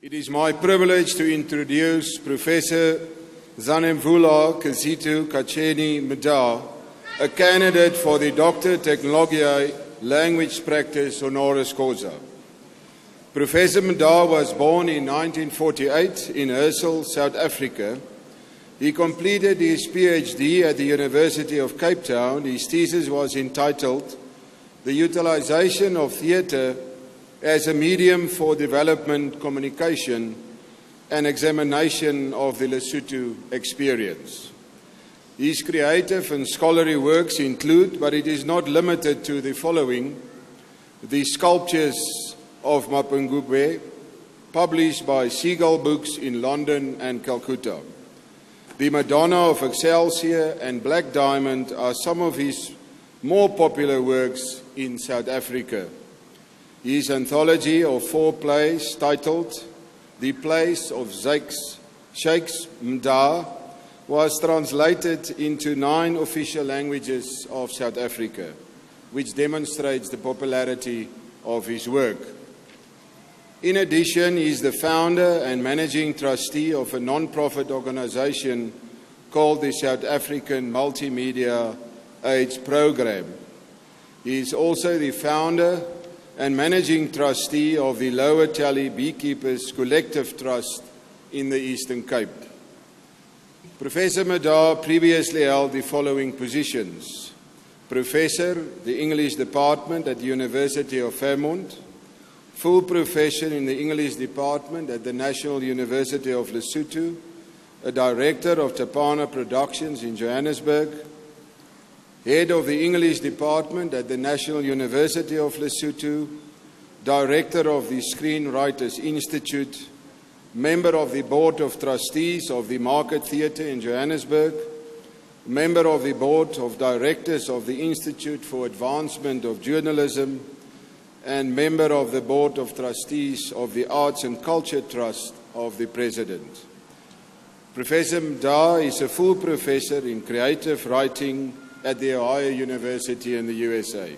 It is my privilege to introduce Professor Zanemvula Mda, a candidate for the Doctorate Technologiae Language Practice Honoris Causa. Professor Mda was born in 1948 in Hersel, South Africa. He completed his PhD at the University of Cape Town. His thesis was entitled "The Utilization of Theatre as a Medium for Development, Communication and Examination of the Lesotho Experience." His creative and scholarly works include, but it is not limited to, the following: the Sculptures of Mapungubwe, published by Seagull Books in London and Calcutta. The Madonna of Excelsior and Black Diamond are some of his more popular works in South Africa. His anthology of 4 plays titled The Plays of Zakes Mda was translated into 9 official languages of South Africa, which demonstrates the popularity of his work. In addition, he is the founder and managing trustee of a non-profit organization called the South African Multimedia AIDS Program. He is also the founder and managing trustee of the Lower Tally Beekeepers Collective Trust in the Eastern Cape. Professor Mda previously held the following positions: Professor, the English Department at the University of Fairmont, full profession in the English Department at the National University of Lesotho, a Director of Tapana Productions in Johannesburg, Head of the English Department at the National University of Lesotho, Director of the Screenwriters Institute, Member of the Board of Trustees of the Market Theatre in Johannesburg, Member of the Board of Directors of the Institute for Advancement of Journalism, and Member of the Board of Trustees of the Arts and Culture Trust of the President. Professor Mda is a full professor in creative writing at the Ohio University in the USA.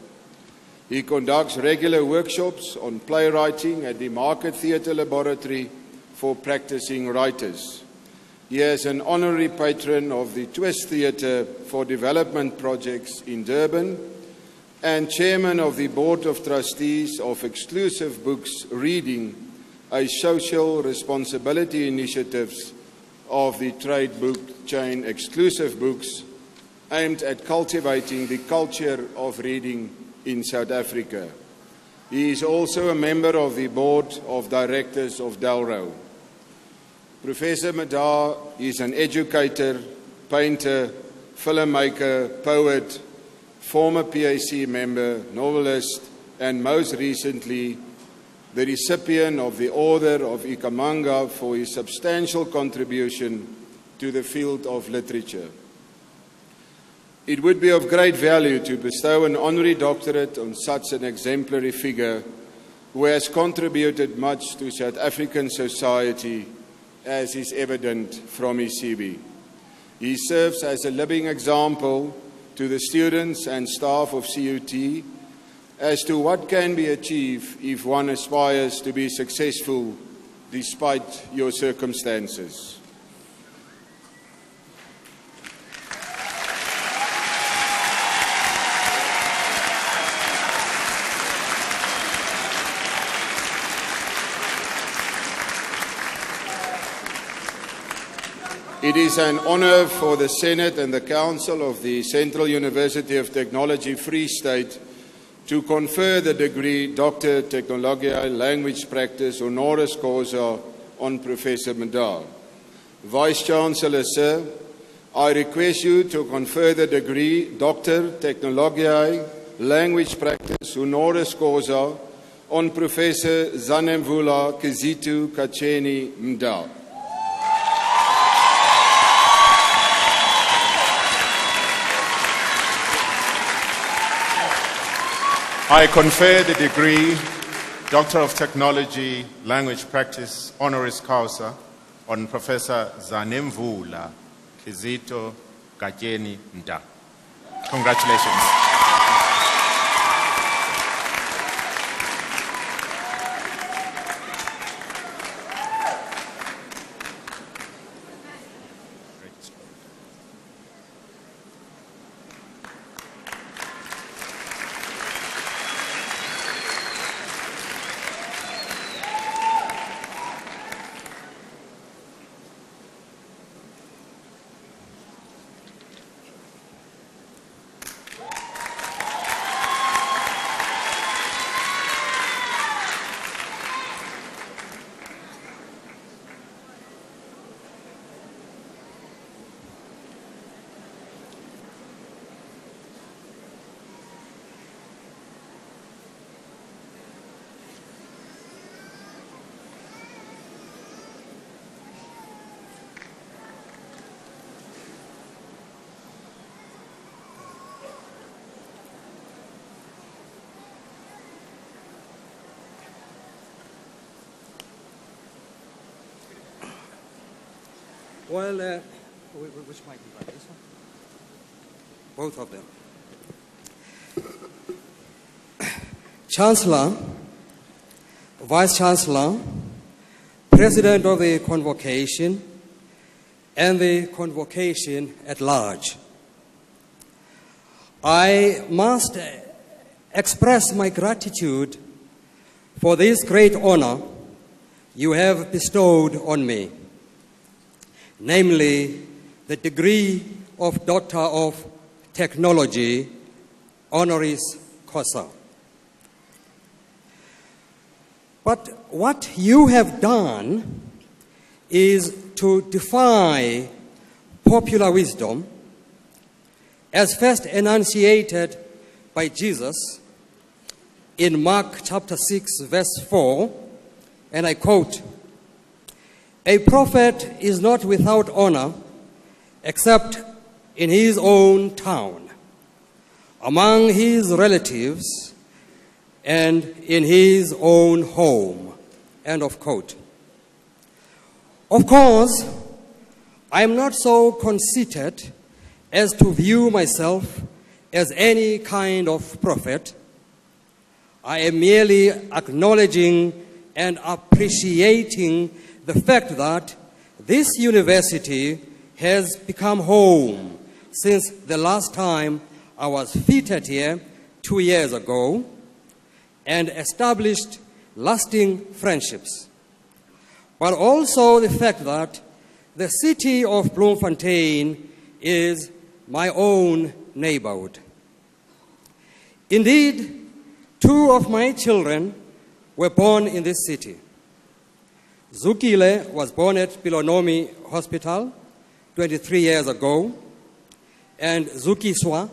He conducts regular workshops on playwriting at the Market Theatre Laboratory for practicing writers. He is an honorary patron of the Twist Theatre for Development Projects in Durban and chairman of the Board of Trustees of Exclusive Books Reading, a social responsibility initiatives of the trade book chain Exclusive Books, aimed at cultivating the culture of reading in South Africa. He is also a member of the Board of Directors of Delro. Professor Mda is an educator, painter, filmmaker, poet, former PAC member, novelist, and most recently, the recipient of the Order of Ikamanga for his substantial contribution to the field of literature. It would be of great value to bestow an honorary doctorate on such an exemplary figure who has contributed much to South African society, as is evident from his CV. He serves as a living example to the students and staff of CUT as to what can be achieved if one aspires to be successful despite your circumstances. It is an honor for the Senate and the Council of the Central University of Technology Free State to confer the degree Doctorate Technologiae Language Practice Honoris Causa on Professor Mda. Vice-Chancellor, sir, I request you to confer the degree Doctor Technologiae Language Practice Honoris Causa on Professor Zanemvula Mda. I confer the degree Doctor of Technology, Language Practice, Honoris Causa on Professor Zanemvula Mda. Congratulations. Well, which mic do you like? This one? Both of them. Chancellor, Vice Chancellor, President of the Convocation, and the Convocation at large. I must express my gratitude for this great honor you have bestowed on me, namely the degree of Doctor of Technology, Honoris Causa. But what you have done is to defy popular wisdom as first enunciated by Jesus in Mark chapter 6, verse 4, and I quote, "A prophet is not without honor except in his own town, among his relatives, and in his own home." End of quote. Of course, I am not so conceited as to view myself as any kind of prophet. I am merely acknowledging and appreciating the fact that this university has become home since the last time I was featured here 2 years ago, and established lasting friendships. But also the fact that the city of Bloemfontein is my own neighborhood. Indeed, 2 of my children were born in this city. Zukile was born at Pilonomi Hospital 23 years ago, and Zukiswa,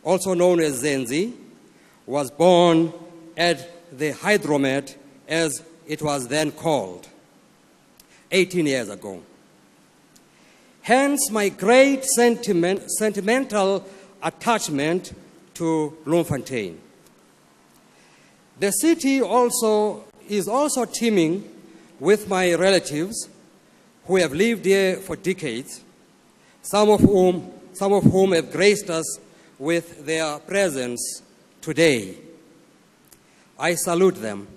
also known as Zenzi, was born at the Hydromet, as it was then called, 18 years ago. Hence my great sentimental attachment to Bloemfontein. The city is also teeming with my relatives who have lived here for decades, some of whom have graced us with their presence today. I salute them.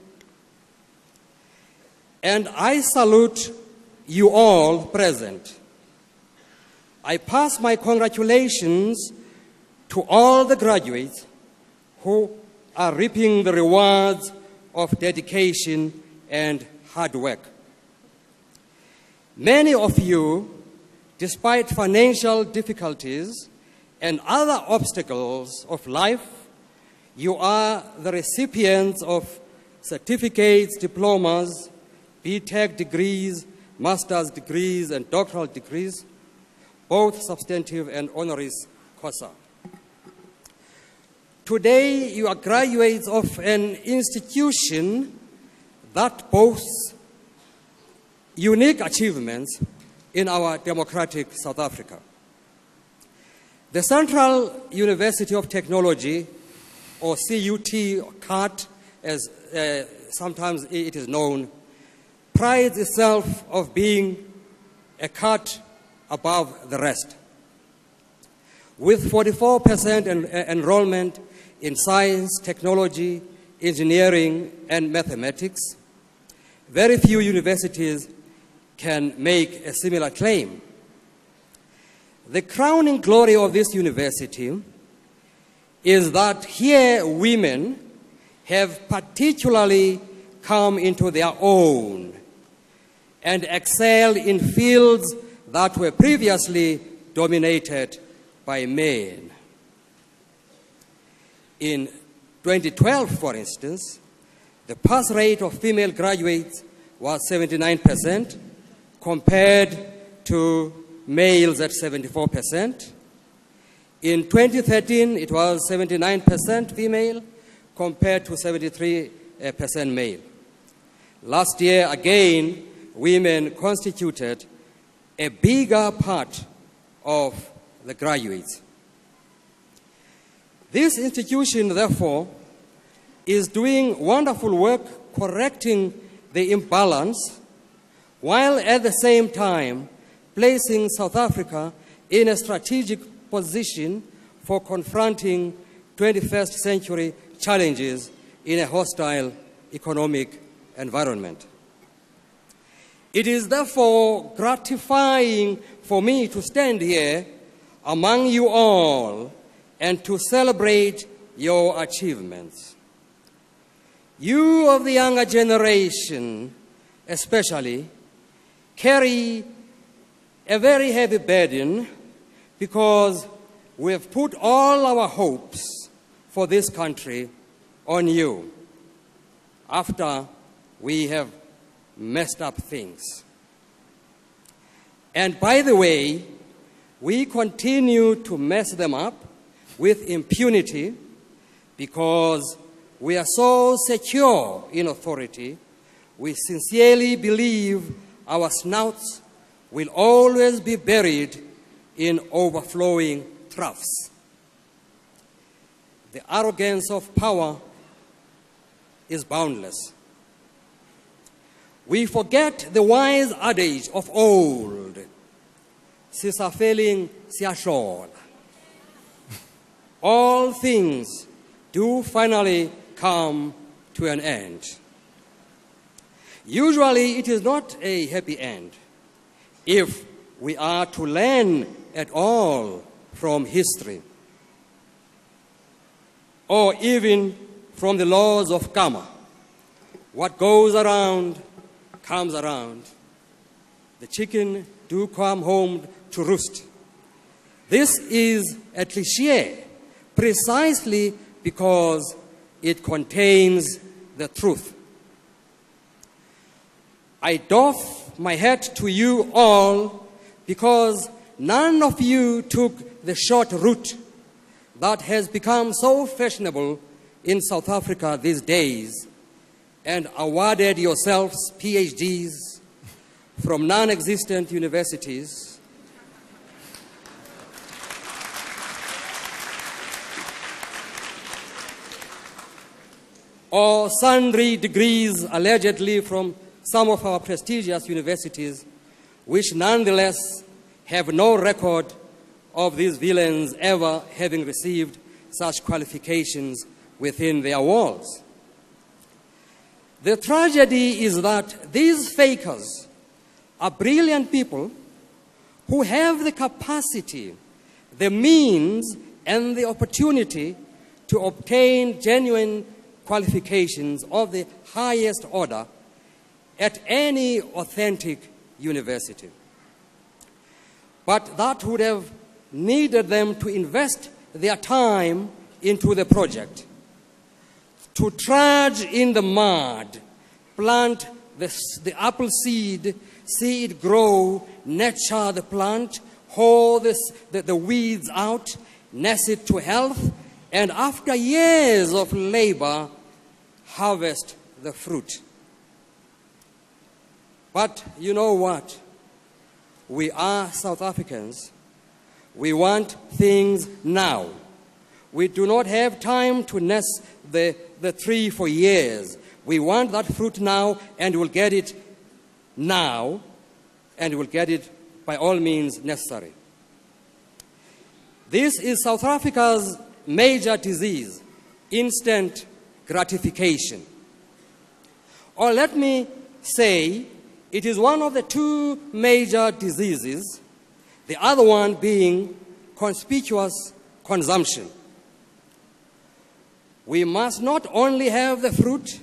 And I salute you all present. I pass my congratulations to all the graduates who are reaping the rewards of dedication and hard work. Many of you, despite financial difficulties and other obstacles of life, you are the recipients of certificates, diplomas, B.Tech degrees, master's degrees, and doctoral degrees, both substantive and honoris causa. Today, you are graduates of an institution that boasts unique achievements in our democratic South Africa. The Central University of Technology, or CUT, or CUT, as sometimes it is known, prides itself of being a cut above the rest. With 44% enrollment in science, technology, engineering, and mathematics, very few universities can make a similar claim. The crowning glory of this university is that here women have particularly come into their own and excel in fields that were previously dominated by men. In 2012, for instance, the pass rate of female graduates was 79% compared to males at 74%. In 2013, it was 79% female compared to 73% male. Last year, again, women constituted a bigger part of the graduates. This institution, therefore, is doing wonderful work correcting the imbalance, while at the same time placing South Africa in a strategic position for confronting 21st century challenges in a hostile economic environment. It is therefore gratifying for me to stand here among you all and to celebrate your achievements. You of the younger generation, especially, carry a very heavy burden because we have put all our hopes for this country on you after we have messed up things. And by the way, we continue to mess them up with impunity because we are so secure in authority. We sincerely believe our snouts will always be buried in overflowing troughs. The arrogance of power is boundless. We forget the wise adage of old, "Sisafeling siashola." All things do finally come to an end. Usually it is not a happy end if we are to learn at all from history or even from the laws of karma. What goes around comes around. The chicken do come home to roost. This is a cliché precisely because it contains the truth. I doff my hat to you all because none of you took the short route that has become so fashionable in South Africa these days and awarded yourselves PhDs from non-existent universities or sundry degrees allegedly from some of our prestigious universities, which nonetheless have no record of these villains ever having received such qualifications within their walls. The tragedy is that these fakers are brilliant people who have the capacity, the means, and the opportunity to obtain genuine qualifications of the highest order at any authentic university. But that would have needed them to invest their time into the project, to trudge in the mud, plant the apple seed, see it grow, nurture the plant, hoe the weeds out, nurse it to health, and after years of labor, harvest the fruit. But you know what? We are South Africans. We want things now. We do not have time to nurse the tree for years. We want that fruit now, and we'll get it now, and we'll get it by all means necessary. This is South Africa's major disease, instant gratification. Or let me say, it is one of the two major diseases, the other one being conspicuous consumption. We must not only have the fruit,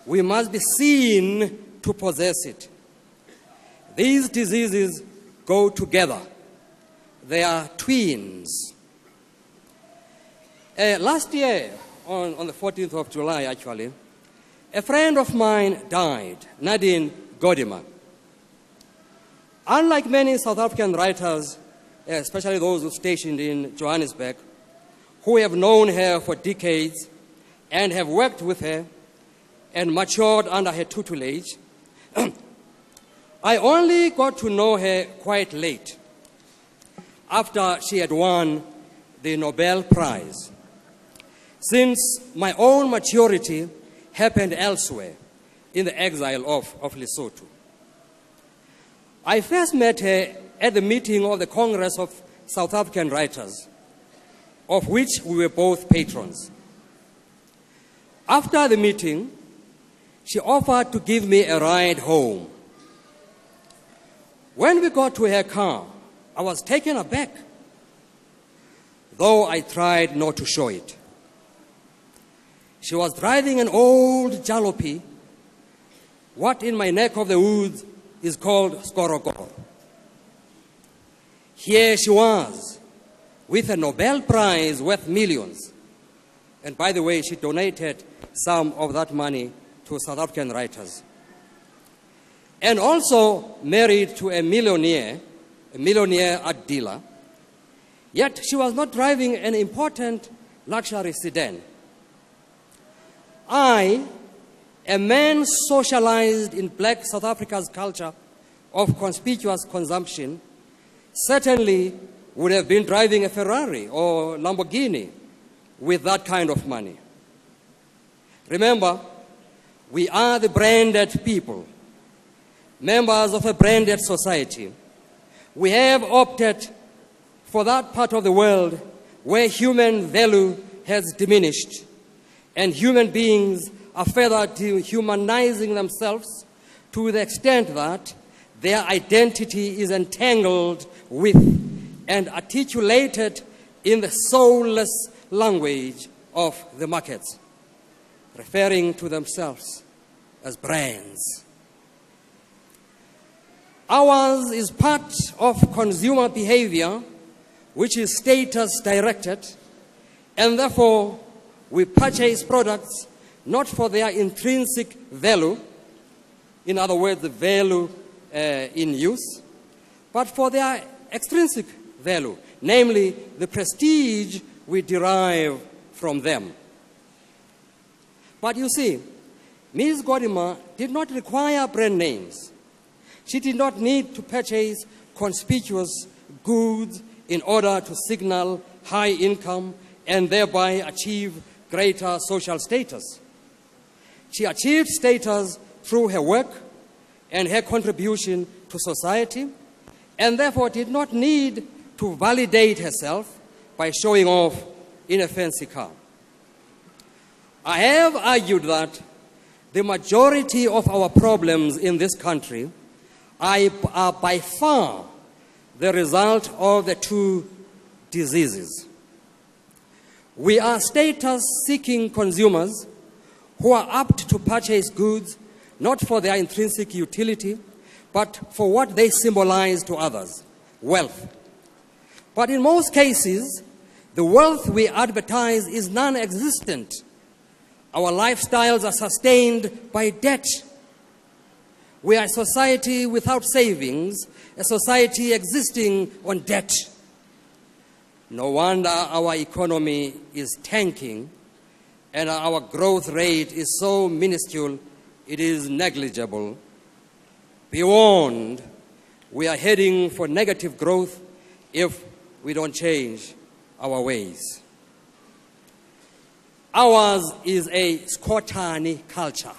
we must be seen to possess it. These diseases go together. They are twins. Last year, on the 14th of July, actually, a friend of mine died, Nadine Godima. Unlike many South African writers, especially those who are stationed in Johannesburg, who have known her for decades and have worked with her and matured under her tutelage, I only got to know her quite late, after she had won the Nobel Prize, since my own maturity happened elsewhere in the exile of Lesotho. I first met her at the meeting of the Congress of South African Writers, of which we were both patrons. After the meeting, she offered to give me a ride home. When we got to her car, I was taken aback, though I tried not to show it. She was driving an old jalopy, what in my neck of the woods is called skorokoro. Here she was, with a Nobel Prize worth millions. And by the way, she donated some of that money to South African writers. And also married to a millionaire art dealer. Yet she was not driving an important luxury sedan. I, a man socialized in black South Africa's culture of conspicuous consumption, certainly would have been driving a Ferrari or Lamborghini with that kind of money. Remember, we are the branded people, members of a branded society. We have opted for that part of the world where human value has diminished and human beings are further dehumanizing themselves to the extent that their identity is entangled with and articulated in the soulless language of the markets, referring to themselves as brands. Ours is part of consumer behavior which is status-directed, and therefore we purchase products not for their intrinsic value, in other words, the value in use, but for their extrinsic value, namely the prestige we derive from them. But you see, Ms. Godima did not require brand names. She did not need to purchase conspicuous goods in order to signal high income and thereby achieve greater social status. She achieved status through her work and her contribution to society, and therefore did not need to validate herself by showing off in a fancy car. I have argued that the majority of our problems in this country are by far the result of the two diseases. We are status-seeking consumers who are apt to purchase goods not for their intrinsic utility, but for what they symbolize to others, wealth. But in most cases, the wealth we advertise is non-existent. Our lifestyles are sustained by debt. We are a society without savings, a society existing on debt. No wonder our economy is tanking and our growth rate is so minuscule, it is negligible. Be warned, we are heading for negative growth if we don't change our ways. Ours is a Skotani culture.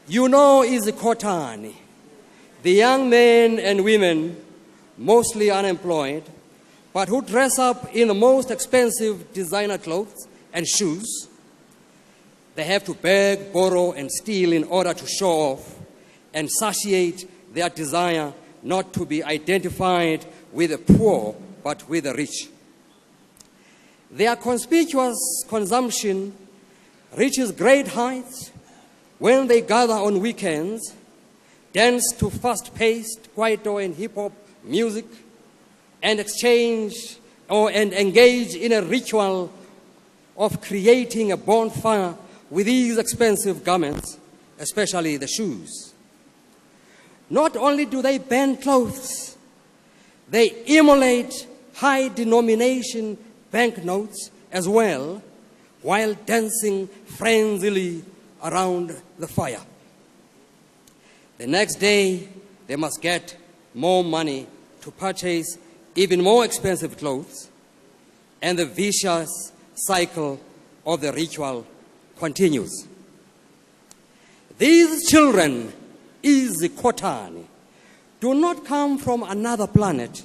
You know is Kotani, the young men and women, mostly unemployed, but who dress up in the most expensive designer clothes and shoes. They have to beg, borrow, and steal in order to show off and satiate their desire not to be identified with the poor, but with the rich. Their conspicuous consumption reaches great heights when they gather on weekends, dance to fast-paced kwaito and hip-hop music, and engage in a ritual of creating a bonfire with these expensive garments, especially the shoes. Not only do they bend clothes, they emulate high-denomination banknotes as well, while dancing frenziedly around the fire. The next day, they must get more money to purchase even more expensive clothes, and the vicious cycle of the ritual continues. These children izikotani, do not come from another planet.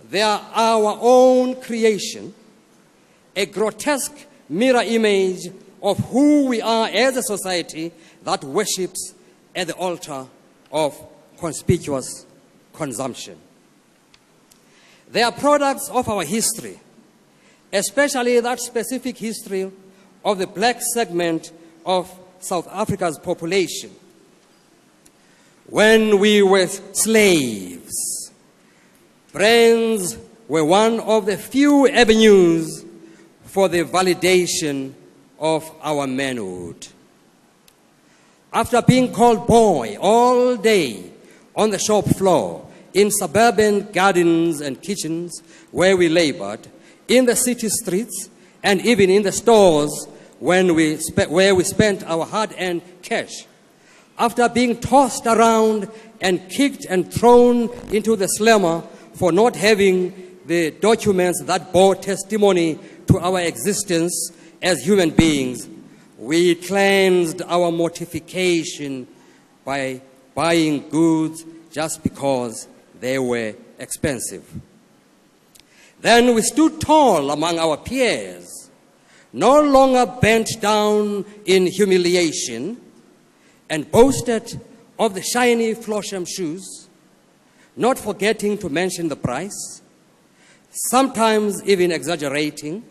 They are our own creation, a grotesque mirror image of who we are as a society that worships at the altar of conspicuous consumption. They are products of our history, especially that specific history of the black segment of South Africa's population. When we were slaves, brands were one of the few avenues for the validation of our manhood. After being called boy all day on the shop floor, in suburban gardens and kitchens where we labored, in the city streets, and even in the stores where we spent our hard-earned cash, after being tossed around and kicked and thrown into the slammer for not having the documents that bore testimony to our existence as human beings, we cleansed our mortification by buying goods just because they were expensive. Then we stood tall among our peers, no longer bent down in humiliation, and boasted of the shiny Flosham shoes, not forgetting to mention the price, sometimes even exaggerating,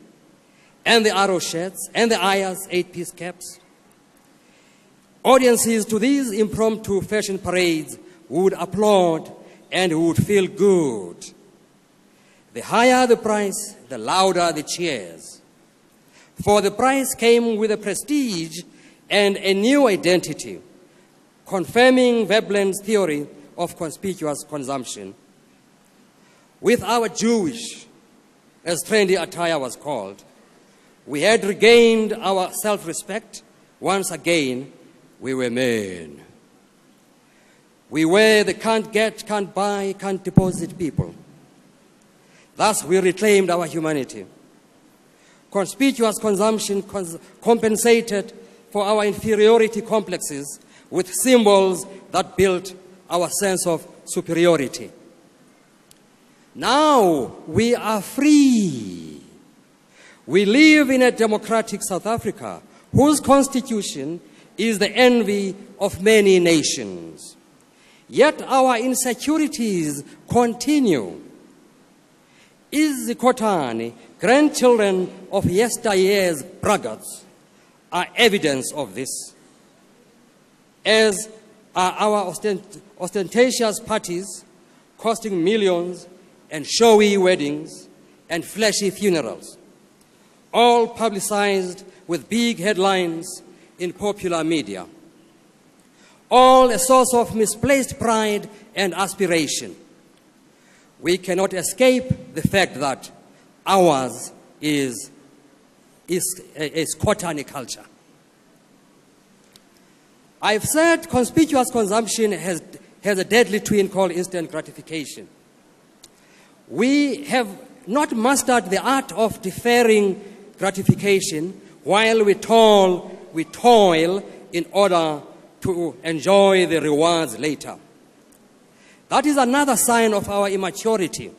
and the arrow shirts, and the Ayers 8-piece caps. Audiences to these impromptu fashion parades would applaud and would feel good. The higher the price, the louder the cheers. For the price came with a prestige and a new identity, confirming Veblen's theory of conspicuous consumption. With our Jewish, as trendy attire was called, we had regained our self-respect. Once again, we were men. We were the can't get, can't buy, can't deposit people. Thus, we reclaimed our humanity. Conspicuous consumption compensated for our inferiority complexes with symbols that built our sense of superiority. Now we are free. We live in a democratic South Africa whose constitution is the envy of many nations. Yet our insecurities continue. Izikotani, grandchildren of yesteryear's braggarts, are evidence of this, as are our ostentatious parties costing millions and showy weddings and flashy funerals, all publicized with big headlines in popular media, all a source of misplaced pride and aspiration. We cannot escape the fact that ours is Skotani culture. I've said conspicuous consumption has a deadly twin called instant gratification. We have not mastered the art of deferring gratification while we toil in order to enjoy the rewards later. That is another sign of our immaturity,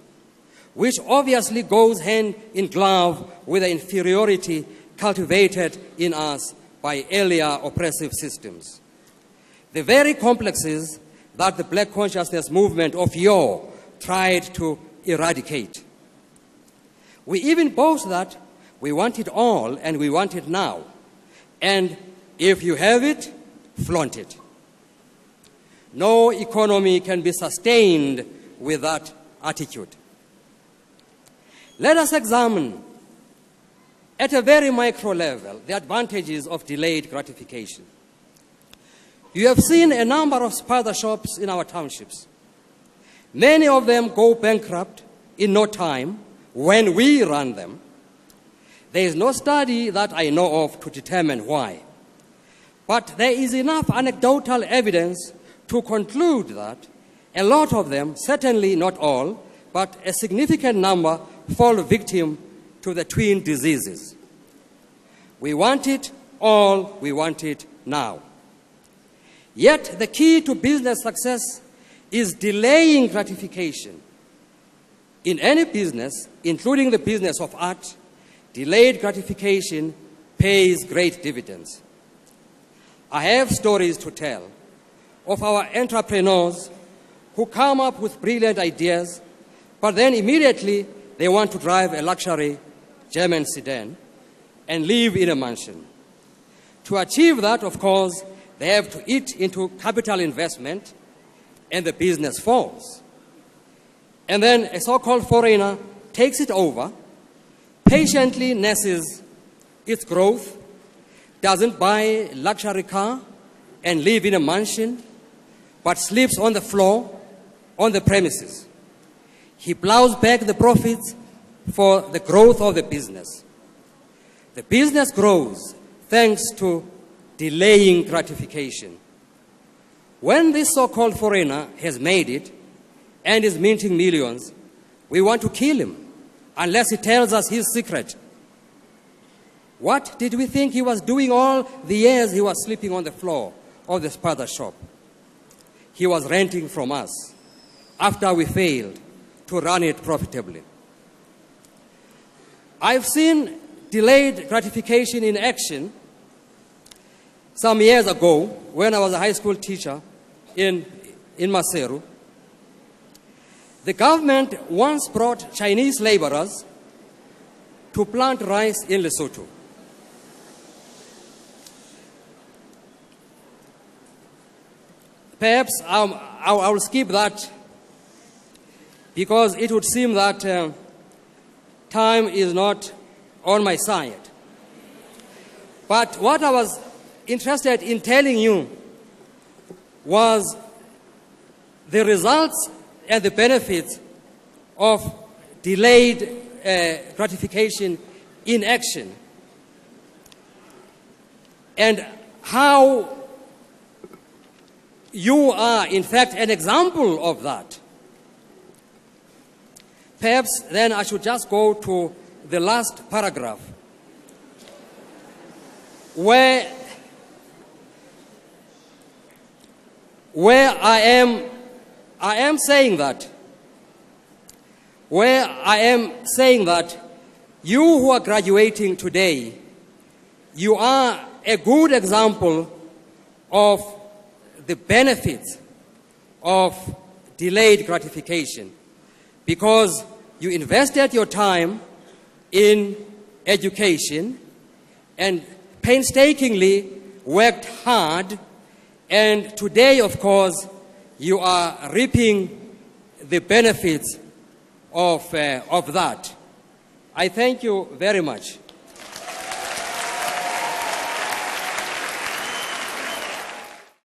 which obviously goes hand in glove with the inferiority cultivated in us by earlier oppressive systems. The very complexes that the Black consciousness movement of yore tried to eradicate. We even boast that we want it all and we want it now. And if you have it, flaunt it. No economy can be sustained with that attitude. Let us examine at a very micro level the advantages of delayed gratification. You have seen a number of spaza shops in our townships. Many of them go bankrupt in no time when we run them. There is no study that I know of to determine why. But there is enough anecdotal evidence to conclude that a lot of them, certainly not all, but a significant number, fall victim to the twin diseases. We want it all, we want it now. Yet the key to business success is delaying gratification. In any business, including the business of art, delayed gratification pays great dividends. I have stories to tell of our entrepreneurs who come up with brilliant ideas, but then immediately they want to drive a luxury German sedan and live in a mansion. To achieve that, of course, they have to eat into capital investment, and the business falls. And then a so-called foreigner takes it over, patiently nurses its growth, doesn't buy a luxury car and live in a mansion, but sleeps on the floor on the premises. He plows back the profits for the growth of the business. The business grows thanks to delaying gratification. When this so-called foreigner has made it and is minting millions, we want to kill him unless he tells us his secret. What did we think he was doing all the years he was sleeping on the floor of the spather shop? He was renting from us after we failed to run it profitably. I've seen delayed gratification in action some years ago when I was a high school teacher in Maseru. The government once brought Chinese laborers to plant rice in Lesotho. Perhaps I will skip that because it would seem that time is not on my side. But what I was interested in telling you was the results and the benefits of delayed gratification in action, and how you are, in fact, an example of that. Perhaps then I should just go to the last paragraph, where I am saying that you who are graduating today, you are a good example of the benefits of delayed gratification, because you invested your time in education and painstakingly worked hard, and today, of course, you are reaping the benefits of that. I thank you very much.